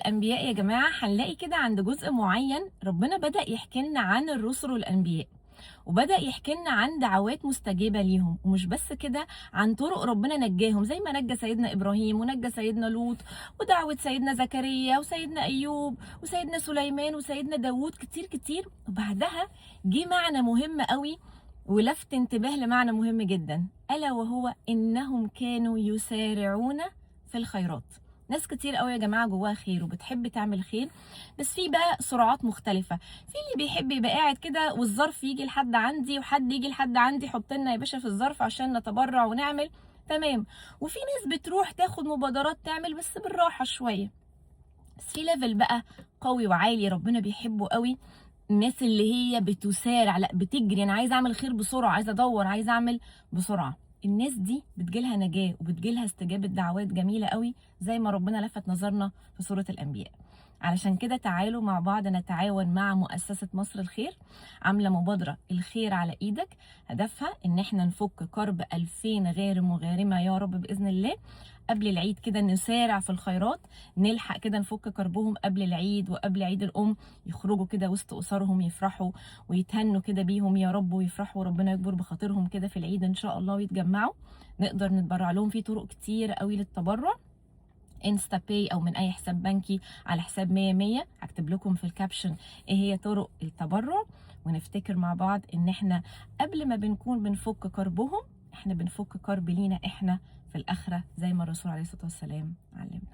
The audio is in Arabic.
الأنبياء يا جماعة هنلاقي كده عند جزء معين ربنا بدأ يحكي لنا عن الرسل والأنبياء، وبدأ يحكي لنا عن دعوات مستجابة ليهم، ومش بس كده، عن طرق ربنا نجاهم زي ما نجى سيدنا إبراهيم ونجى سيدنا لوط، ودعوة سيدنا زكريا وسيدنا أيوب وسيدنا سليمان وسيدنا داوود كتير كتير. وبعدها جه معنى مهم قوي ولفت انتباه لمعنى مهم جدا، ألا وهو إنهم كانوا يسارعون في الخيرات. ناس كتير قوي يا جماعة جواها خير وبتحب تعمل خير، بس في بقى سرعات مختلفة. في اللي بيحب يبقى قاعد كده والظرف يجي لحد عندي وحد يجي لحد عندي، حط لنا يا باشا في الظرف عشان نتبرع ونعمل، تمام. وفي ناس بتروح تاخد مبادرات تعمل بس بالراحة شوية. بس في ليفل بقى قوي وعالي ربنا بيحبه قوي، الناس اللي هي بتسارع، لا بتجري، انا عايزه اعمل خير بسرعه، عايزه ادور، عايزه اعمل بسرعه. الناس دي بتجيلها نجاه وبتجيلها استجابه دعوات جميله قوي، زي ما ربنا لفت نظرنا في سوره الانبياء. علشان كده تعالوا مع بعض نتعاون مع مؤسسه مصر الخير، عامله مبادره الخير على ايدك، هدفها ان احنا نفك كرب 2000 غارم وغارمه يا رب باذن الله قبل العيد، كده نسارع في الخيرات، نلحق كده نفك كربهم قبل العيد وقبل عيد الام، يخرجوا كده وسط اسرهم يفرحوا ويتهنوا كده بيهم يا رب، ويفرحوا وربنا يكبر بخاطرهم كده في العيد ان شاء الله ويتجمعوا. نقدر نتبرع لهم في طرق كتير قوي للتبرع، انستا باي او من اي حساب بنكي على حساب 100 هكتب لكم في الكابشن ايه هي طرق التبرع. ونفتكر مع بعض ان احنا قبل ما بنكون بنفك كربهم، احنا بنفك كرب لينا احنا في الاخره، زي ما الرسول عليه الصلاه والسلام علمنا.